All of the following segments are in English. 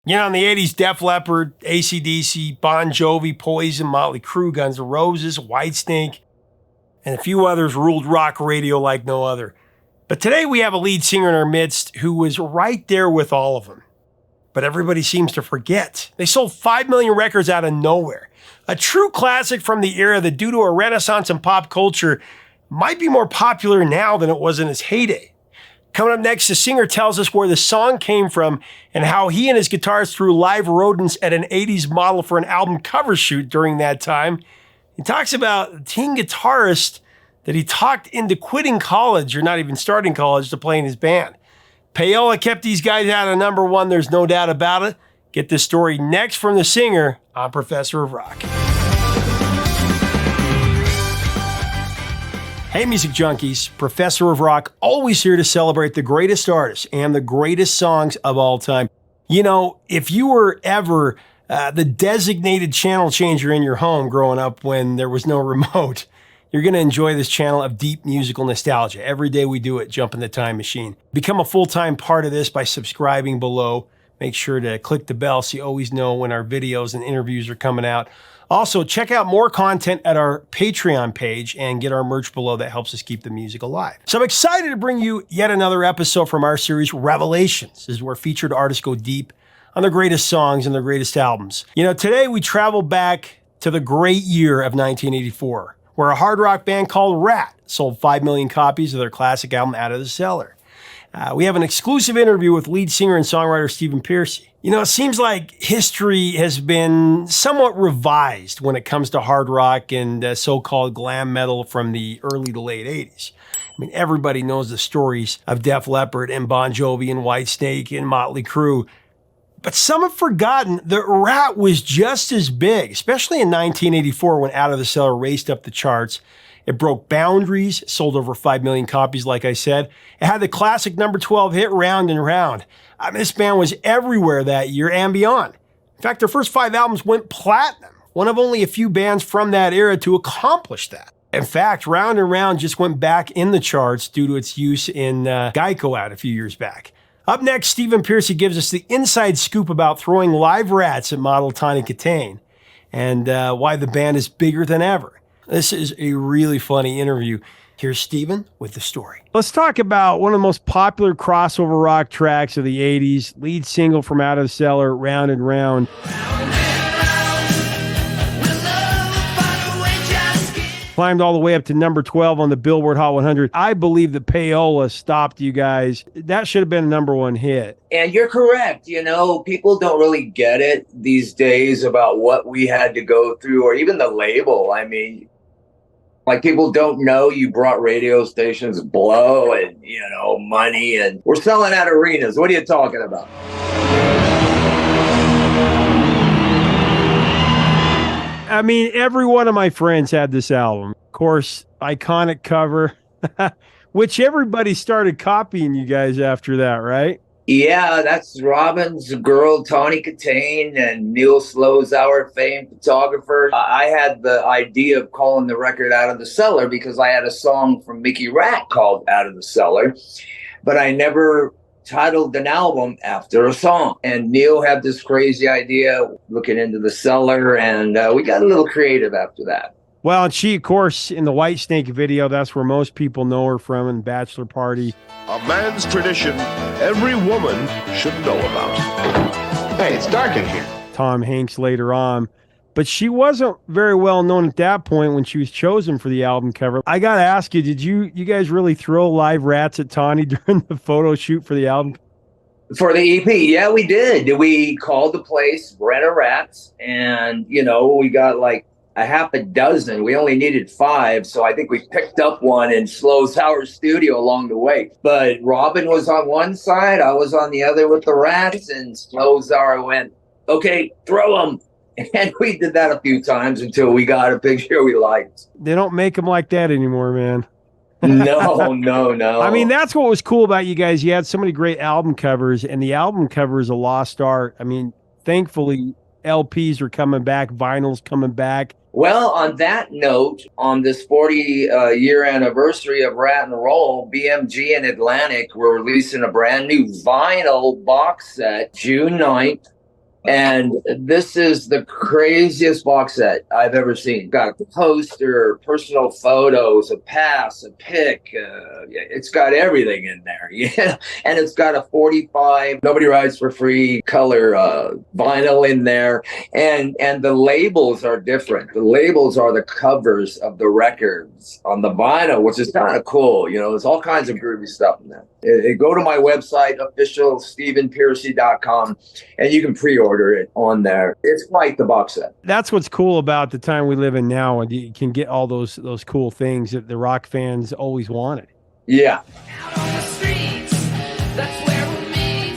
You know, in the 80s, Def Leppard, AC/DC, Bon Jovi, Poison, Motley Crue, Guns N' Roses, Whitesnake, and a few others ruled rock radio like no other. But today we have a lead singer in our midst who was right there with all of them. But everybody seems to forget. They sold 5 million records out of nowhere. A true classic from the era that, due to a renaissance in pop culture, might be more popular now than it was in its heyday. Coming up next, the singer tells us where the song came from and how he and his guitarist threw live rodents at an 80s model for an album cover shoot during that time. He talks about a teen guitarist that he talked into quitting college, or not even starting college, to play in his band. Payola kept these guys out of number one, there's no doubt about it. Get this story next from the singer on Professor of Rock. Hey, music junkies, Professor of Rock, always here to celebrate the greatest artists and the greatest songs of all time. You know, if you were ever the designated channel changer in your home growing up when there was no remote, you're going to enjoy this channel of deep musical nostalgia. Every day we do it, jump in the time machine. Become a full-time part of this by subscribing below. Make sure to click the bell so you always know when our videos and interviews are coming out. Also, check out more content at our Patreon page and get our merch below. That helps us keep the music alive. So I'm excited to bring you yet another episode from our series, Revelations. This is where featured artists go deep on their greatest songs and their greatest albums. You know, today we travel back to the great year of 1984, where a hard rock band called RATT sold 5 million copies of their classic album, Out of the Cellar. We have an exclusive interview with lead singer and songwriter Stephen Pearcy. You know, it seems like history has been somewhat revised when it comes to hard rock and so-called glam metal from the early to late 80s. I mean, everybody knows the stories of Def Leppard and Bon Jovi and Whitesnake and Motley Crue. But some have forgotten that RATT was just as big, especially in 1984 when Out of the Cellar raced up the charts. It broke boundaries, sold over 5 million copies, like I said. It had the classic number 12 hit, Round and Round. I mean, this band was everywhere that year and beyond. In fact, their first 5 albums went platinum, one of only a few bands from that era to accomplish that. In fact, Round and Round just went back in the charts due to its use in Geico ad a few years back. Up next, Stephen Pearcy gives us the inside scoop about throwing live rats at model Tawny Kitaen and why the band is bigger than ever. This is a really funny interview. Here's Stephen with the story. Let's talk about one of the most popular crossover rock tracks of the 80s, lead single from Out of the Cellar, Round and Round. Climbed all the way up to number 12 on the Billboard Hot 100. I believe that Payola stopped you guys. That should have been a number one hit. And you're correct. You know, people don't really get it these days about what we had to go through, or even the label. I mean, like, people don't know you brought radio stations blow and, you know, money, and we're selling out arenas. What are you talking about? I mean, every one of my friends had this album. Of course, iconic cover, which everybody started copying you guys after that, right? Yeah, that's Robin's girl, Tawny Kitaen, and Neil Slowzower, famed photographer. I had the idea of calling the record Out of the Cellar because I had a song from Mickey RATT called Out of the Cellar, but I never titled an album after a song. And Neil had this crazy idea looking into the cellar, and we got a little creative after that. Well, and she, of course, in the Whitesnake video, that's where most people know her from, in Bachelor Party. A man's tradition every woman should know about. Hey, it's dark in here. Tom Hanks later on. But she wasn't very well known at that point when she was chosen for the album cover. I got to ask you, did you guys really throw live rats at Tawny during the photo shoot for the album? For the EP, yeah, we did. We called the place Rent Rats, and, you know, we got like a half a dozen. We only needed 5, so I think we picked up one in Slowzower's studio along the way. But Robin was on one side, I was on the other with the rats, and Slowzower went, okay, throw them. And we did that a few times until we got a picture we liked. They don't make them like that anymore, man. No. I mean, that's what was cool about you guys. You had so many great album covers, and the album cover is a lost art. I mean, thankfully, LPs are coming back, vinyl's coming back. Well, on that note, on this 40-year anniversary of Rat and Roll, BMG and Atlantic were releasing a brand new vinyl box set June 9th. And this is the craziest box set I've ever seen. Got a poster, personal photos, a pass, a pic. It's got everything in there. Yeah. And it's got a 45 Nobody Rides for Free color vinyl in there. And the labels are different. The labels are the covers of the records on the vinyl, which is kind of cool. There's all kinds of groovy stuff in there. Go to my website, official StephenPearcy.com, and you can pre-order it on there. It's quite the box set. That's what's cool about the time we live in now, and you can get all those cool things that the rock fans always wanted. Yeah. Out on the streets, that's where we meet.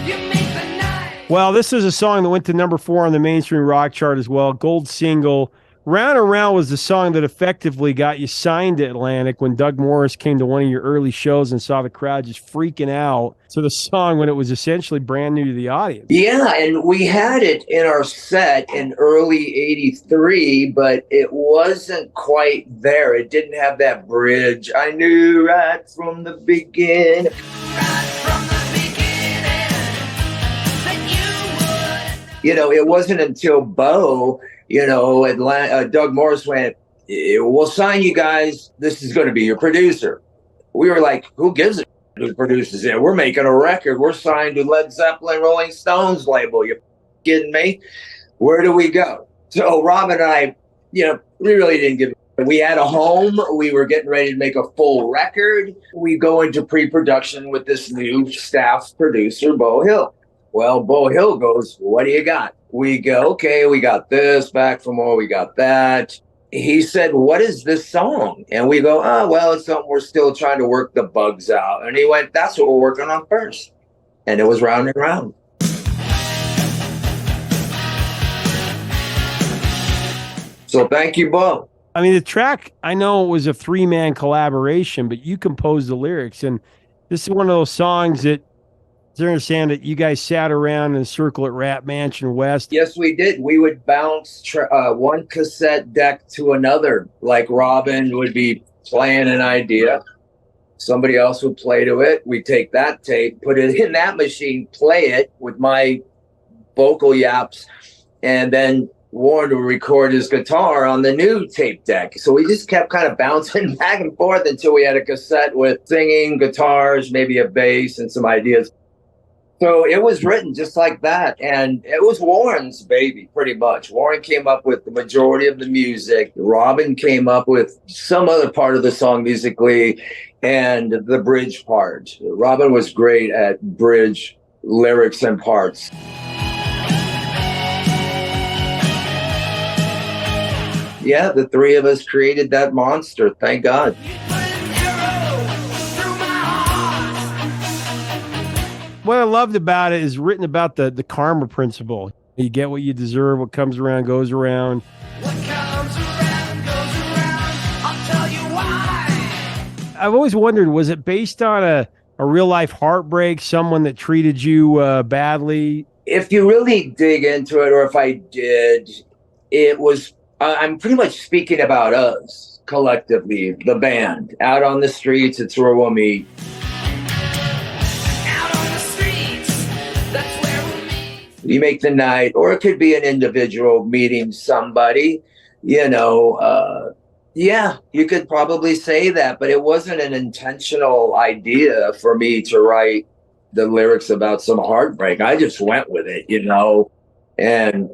You make the night. Well, this is a song that went to number 4 on the mainstream rock chart as well. Gold single. Round and Round was the song that effectively got you signed to Atlantic when Doug Morris came to one of your early shows and saw the crowd just freaking out to the song when it was essentially brand new to the audience. Yeah, and we had it in our set in early 83, but it wasn't quite there. It didn't have that bridge. I knew right from the beginning. Right from the beginning that you would. It wasn't until Bo, Doug Morris went, we'll sign you guys. This is going to be your producer. We were like, who gives a who produces it? We're making a record. We're signed to Led Zeppelin, Rolling Stones label. You kidding me? Where do we go? So Robin and I, we really didn't give a. We had a home. We were getting ready to make a full record. We go into pre-production with this new staff producer, Bo Hill. Well, Bo Hill goes, what do you got? We go, okay, we got this, back for more, we got that. He said, what is this song? And we go, well, it's something we're still trying to work the bugs out. And he went, that's what we're working on first. And it was Round and Round. So thank you, Bo. I mean, the track, I know it was a 3-man collaboration, but you composed the lyrics. And this is one of those songs that, I understand that you guys sat around in a circle at RATT Mansion West. Yes, we did. We would bounce one cassette deck to another. Like Robin would be playing an idea. Somebody else would play to it. We'd take that tape, put it in that machine, play it with my vocal yaps, and then Warren would record his guitar on the new tape deck. So we just kept kind of bouncing back and forth until we had a cassette with singing, guitars, maybe a bass, and some ideas. So it was written just like that. And it was Warren's baby, pretty much. Warren came up with the majority of the music. Robin came up with some other part of the song musically and the bridge part. Robin was great at bridge lyrics and parts. Yeah, the three of us created that monster. Thank God. What I loved about it is written about the karma principle. You get what you deserve. What comes around goes around. What comes around goes around. I'll tell you why. I've always wondered, was it based on a real life heartbreak, someone that treated you badly? If you really dig into it, or if I did, it was, I'm pretty much speaking about us collectively, the band. Out on the streets, it's where we'll meet. You make the night, or it could be an individual meeting somebody, yeah, you could probably say that, but it wasn't an intentional idea for me to write the lyrics about some heartbreak. I just went with it, and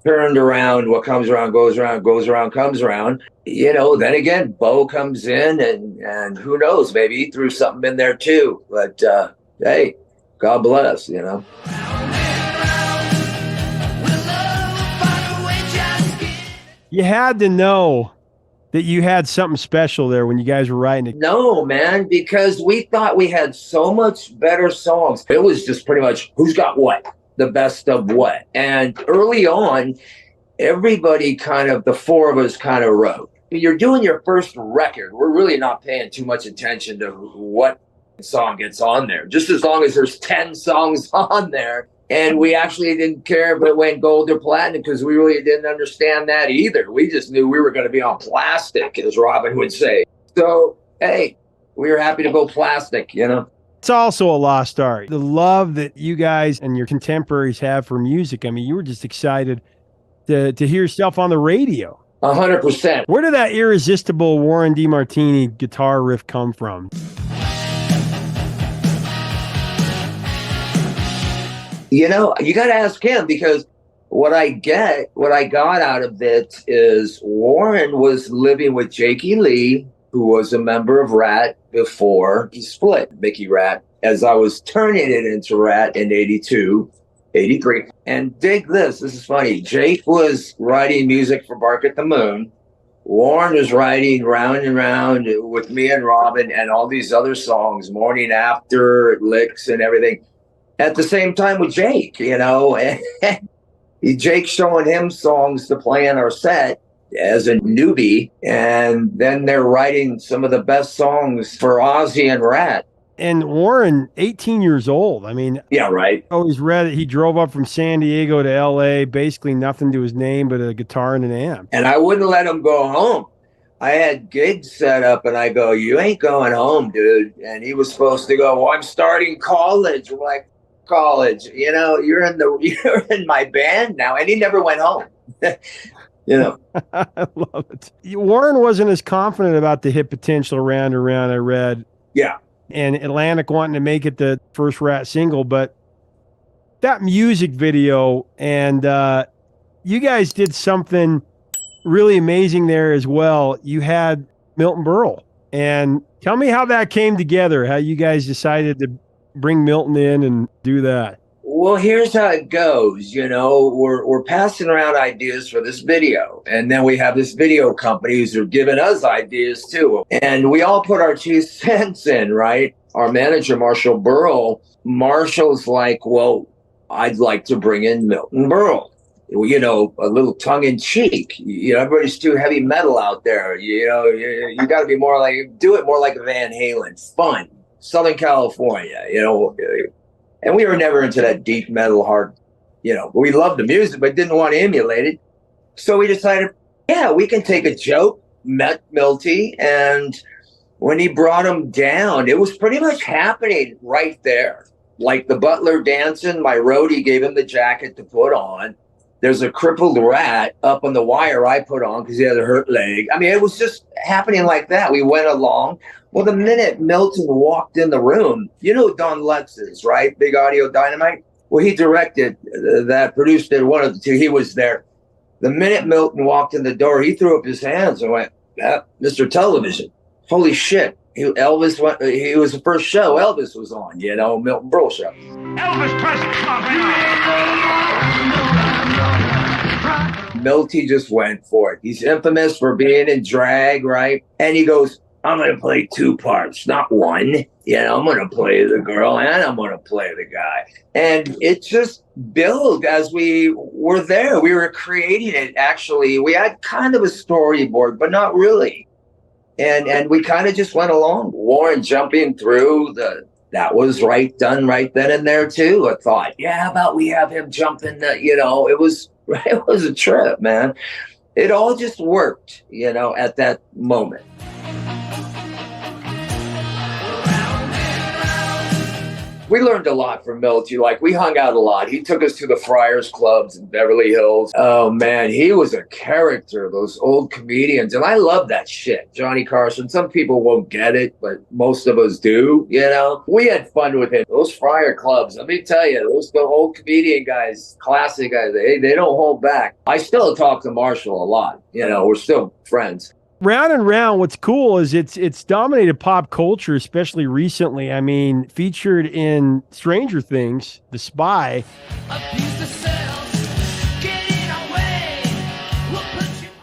turned around. What comes around, goes around, comes around. Then again, Bo comes in and who knows, maybe he threw something in there too. But hey, God bless, You had to know that you had something special there when you guys were writing it. No, man, because we thought we had so much better songs. It was just pretty much who's got what, the best of what. And early on, everybody the four of us kind of wrote. You're doing your first record. We're really not paying too much attention to what song gets on there. Just as long as there's 10 songs on there. And we actually didn't care if it went gold or platinum because we really didn't understand that either. We just knew we were going to be on plastic, as Robin would say. So, hey, we were happy to go plastic, It's also a lost art. The love that you guys and your contemporaries have for music. I mean, you were just excited to hear yourself on the radio. 100%. Where did that irresistible Warren DeMartini guitar riff come from? You know, you got to ask him, because what I got out of it is Warren was living with Jakey Lee, who was a member of RATT before he split, Mickey RATT, as I was turning it into RATT in 82, 83. And dig this is funny. Jake was writing music for Bark at the Moon. Warren was writing Round and Round with me and Robin and all these other songs, Morning After, Licks and everything, at the same time with Jake, you know. And Jake showing him songs to play in our set as a newbie, and then they're writing some of the best songs for Ozzy and RATT. And Warren, 18 years old. I mean, yeah, right. I always read it. He drove up from San Diego to LA, basically nothing to his name but a guitar and an amp. And I wouldn't let him go home. I had gigs set up, and I go, "You ain't going home, dude." And he was supposed to go, "Well, I'm starting college." We're like, "College, you know, you're in my band now." And he never went home. You know. I love it. Warren wasn't as confident about the hit potential Round and Round, I read. Yeah. And Atlantic wanting to make it the first RATT single, but that music video, and you guys did something really amazing there as well. You had Milton Berle, and tell me how that came together, how you guys decided to bring Milton in and do that. Well, here's how it goes. You know, we're passing around ideas for this video, and then we have this video company who's giving us ideas too. And we all put our 2 cents in, right? Our manager, Marshall's like, "Well, I'd like to bring in Milton Berle." You know, a little tongue in cheek. You know, everybody's too heavy metal out there. You know, you got to be more like, do it more like Van Halen, fun, Southern California, you know. And we were never into that deep metal hard, you know, we loved the music, but didn't want to emulate it. So we decided, yeah, we can take a joke, met Milty, and when he brought him down, it was pretty much happening right there. Like the butler dancing, my roadie gave him the jacket to put on. There's a crippled rat up on the wire I put on because he had a hurt leg. I mean, it was just happening like that. We went along. Well, the minute Milton walked in the room, you know who Don Lutz is, right? Big Audio Dynamite. Well, he directed that, produced it, one of the two. He was there. The minute Milton walked in the door, he threw up his hands and went, "Mr. Television, holy shit." Elvis went, he was the first show Elvis was on, you know, Milton Berle show. Elvis Presley, come on. Milty just went for it. He's infamous for being in drag, right? And he goes, "I'm going to play 2 parts, not one. You know, I'm going to play the girl and I'm going to play the guy." And it just built as we were there. We were creating it, actually. We had kind of a storyboard, but not really. And we kind of just went along. Warren jumping through that was done right then and there too. I thought, yeah, how about we have him jump in you know, it was a trip, man. It all just worked, you know, at that moment. We learned a lot from Milty. Like, we hung out a lot. He took us to the Friars clubs in Beverly Hills. Oh, man, he was a character, those old comedians. And I love that shit. Johnny Carson, some people won't get it, but most of us do, you know. We had fun with him. Those Friar clubs, let me tell you, the old comedian guys, classic guys, they don't hold back. I still talk to Marshall a lot. You know, we're still friends. Round and Round, what's cool is it's dominated pop culture, especially recently. I mean, featured in Stranger Things, The Spy.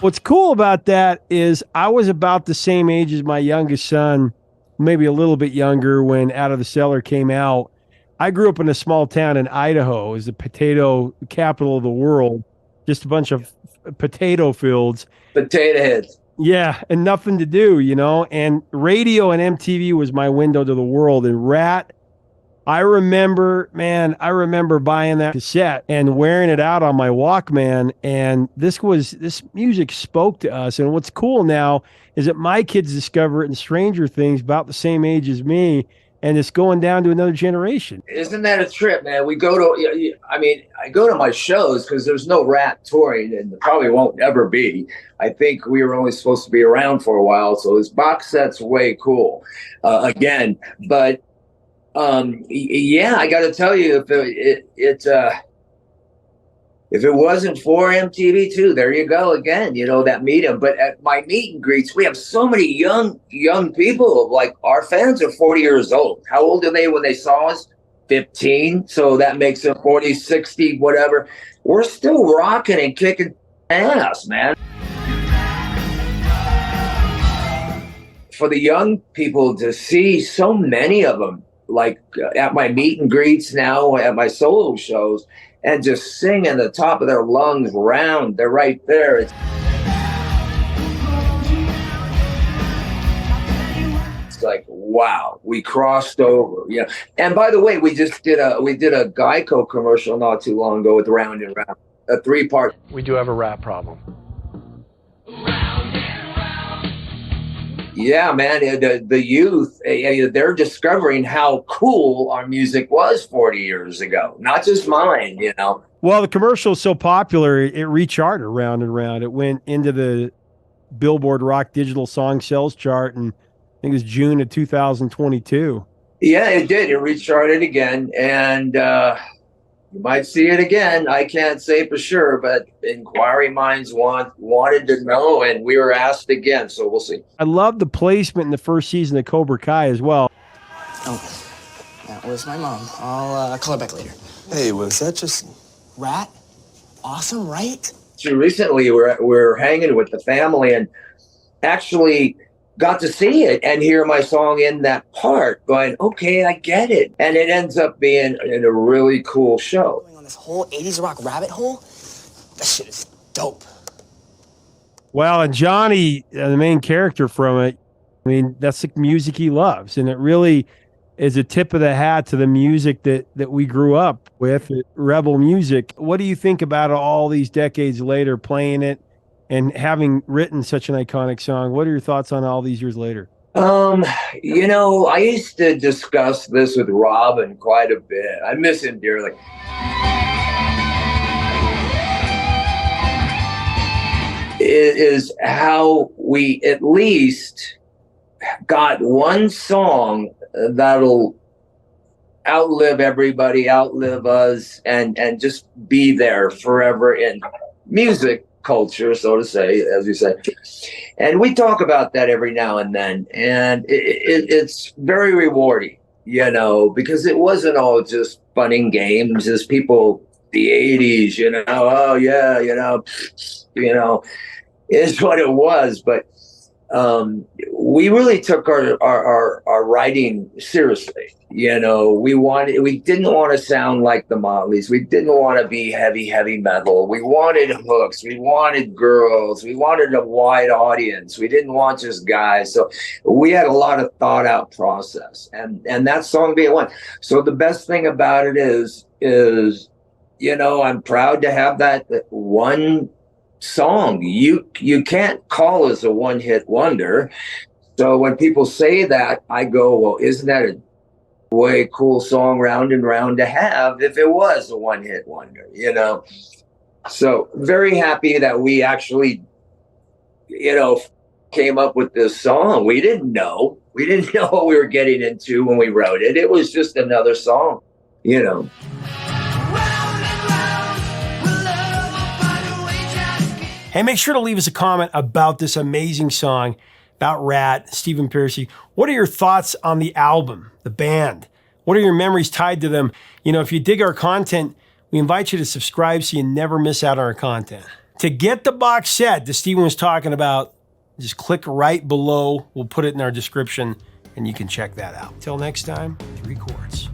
What's cool about that is I was about the same age as my youngest son, maybe a little bit younger, when Out of the Cellar came out. I grew up in a small town in Idaho. It was the potato capital of the world. Just a bunch of potato fields. Potato heads. Yeah, and nothing to do, you know, and radio and MTV was my window to the world. And RATT, I remember buying that cassette and wearing it out on my Walkman. And this music spoke to us. And what's cool now is that my kids discover it in Stranger Things about the same age as me. and it's going down to another generation. Isn't that a trip, man? We go to, I mean, I go to my shows because there's no RATT touring, and there probably won't ever be. I think we were only supposed to be around for a while, so this box set's way cool. Again, but yeah, I got to tell you, if it wasn't for MTV too, there you go again, you know, that medium. But at my meet and greets, we have so many young people. Like, our fans are 40 years old. How old are they when they saw us? 15. So that makes them 40, 60, whatever. We're still rocking and kicking ass, man. For the young people to see so many of them, like at my meet and greets now, at my solo shows, and just sing in the top of their lungs round. They're right there. It's like, wow, we crossed over. Yeah. And by the way, we did a Geico commercial not too long ago with Round and Round, a 3-part. We do have a RATT problem. Yeah, man, the youth, they're discovering how cool our music was 40 years ago. Not just mine, you know. Well, the commercial is so popular, it recharted Round and Round. It went into the Billboard Rock Digital Song Sales chart, and I think it was June of 2022. Yeah, it did. It recharted again, and you might see it again. I can't say for sure, but inquiry minds wanted to know, and we were asked again, so we'll see. I love the placement in the first season of Cobra Kai as well. Oh, that was my mom. I'll call her back later. Hey, was that just... RATT? Awesome, right? So recently, we're hanging with the family and actually got to see it and hear my song in that part, going, okay, I get it. And it ends up being in a really cool show. Going on this whole 80s rock rabbit hole? That shit is dope. Well, and Johnny, the main character from it, I mean, that's the music he loves. And it really is a tip of the hat to the music that we grew up with, rebel music. What do you think about it all these decades later, playing it and having written such an iconic song? What are your thoughts on all these years later? You know, I used to discuss this with Robin quite a bit. I miss him dearly. It is how we at least got one song that'll outlive everybody, outlive us, and just be there forever in music culture, so to say, as you say. And we talk about that every now and then, and it's very rewarding, you know, because it wasn't all just fun and games as people, the 80s, you know, oh yeah, you know, is what it was. But we really took our writing seriously. You know, we didn't want to sound like the Motleys. We didn't want to be heavy metal. We wanted hooks. We wanted girls. We wanted a wide audience. We didn't want just guys. So we had a lot of thought out process, and that song being one. So the best thing about it is, you know, I'm proud to have that one song. You can't call us a one-hit wonder. So when people say that, I go, well, isn't that a way cool song, Round and Round, to have if it was a one-hit wonder, you know? So very happy that we actually, you know, came up with this song. We didn't know what we were getting into when we wrote it. It was just another song, you know. Hey, make sure to leave us a comment about this amazing song, about RATT, Stephen Pearcy. What are your thoughts on the album, the band? What are your memories tied to them? You know, if you dig our content, we invite you to subscribe so you never miss out on our content. To get the box set that Stephen was talking about, just click right below. We'll put it in our description, and you can check that out. Till next time, 3 chords.